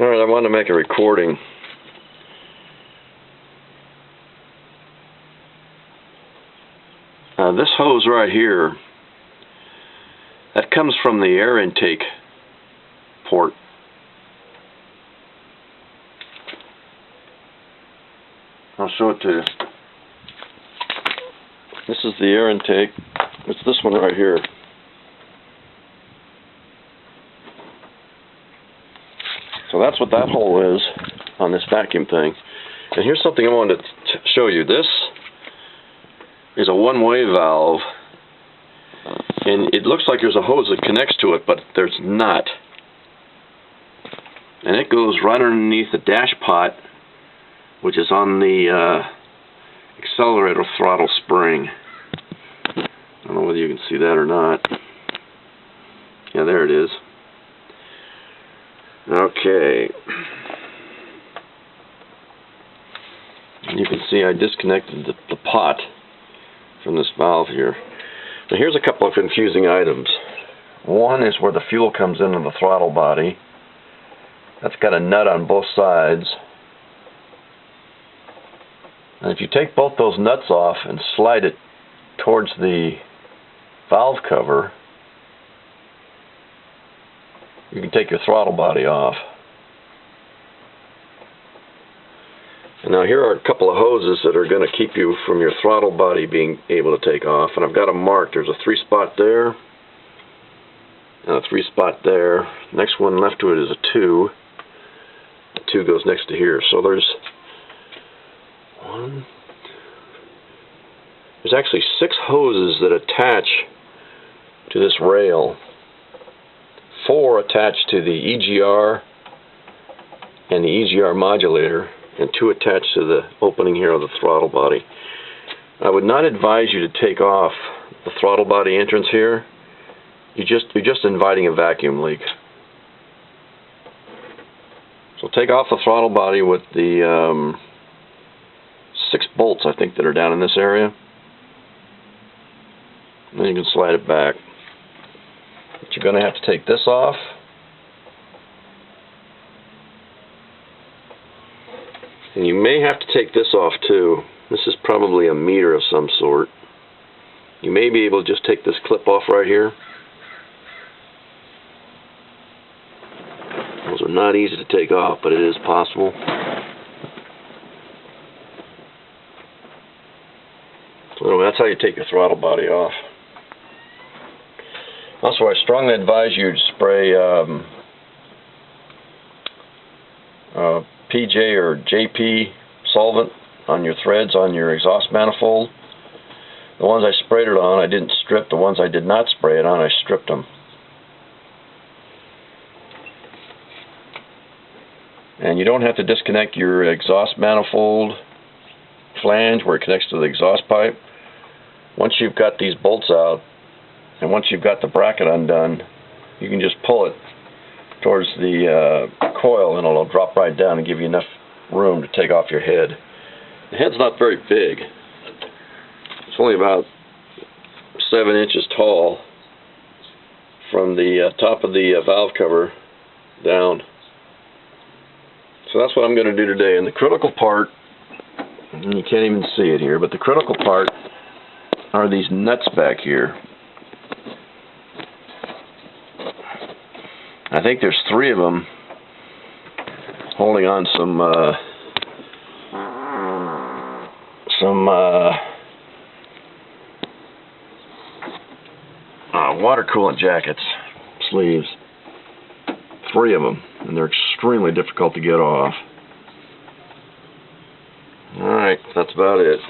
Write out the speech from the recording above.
Alright, I want to make a recording. This hose right here, that comes from the air intake port. I'll show it to you. This is the air intake. It's this one right here. So that's what that hole is on this vacuum thing. And here's something I wanted to show you. This is a one-way valve, and it looks like there's a hose that connects to it, but there's not. And it goes right underneath the dash pot, which is on the accelerator throttle spring. I don't know whether you can see that or not. Yeah, there it is. Okay. And you can see I disconnected the pot from this valve here. Now here's a couple of confusing items. One is where the fuel comes into the throttle body. That's got a nut on both sides. And if you take both those nuts off and slide it towards the valve cover, you can take your throttle body off. And now here are a couple of hoses that are going to keep you from your throttle body being able to take off. And I've got them marked. There's a 3-spot there, and a 3-spot there. Next one left to it is a 2. The 2 goes next to here. So there's actually 6 hoses that attach to this rail. 4 attached to the EGR and the EGR modulator, and 2 attached to the opening here of the throttle body. I would not advise you to take off the throttle body entrance here. You're just inviting a vacuum leak. So take off the throttle body with the 6 bolts, I think, that are down in this area. And then you can slide it back. But you're going to have to take this off. And you may have to take this off too. This is probably a meter of some sort. You may be able to just take this clip off right here. Those are not easy to take off, but it is possible. So anyway, that's how you take your throttle body off. Also, I strongly advise you to spray PJ or JP solvent on your threads on your exhaust manifold. The ones I sprayed it on, I didn't strip. The ones I did not spray it on, I stripped them. And you don't have to disconnect your exhaust manifold flange where it connects to the exhaust pipe. Once you've got these bolts out, and once you've got the bracket undone, you can just pull it towards the coil, and it'll drop right down and give you enough room to take off your head. The head's not very big. It's only about 7 inches tall from the top of the valve cover down. So that's what I'm going to do today. And the critical part, and you can't even see it here, but the critical part are these nuts back here. I think there's 3 of them holding on some water coolant jackets, sleeves. 3 of them, and they're extremely difficult to get off. Alright, that's about it.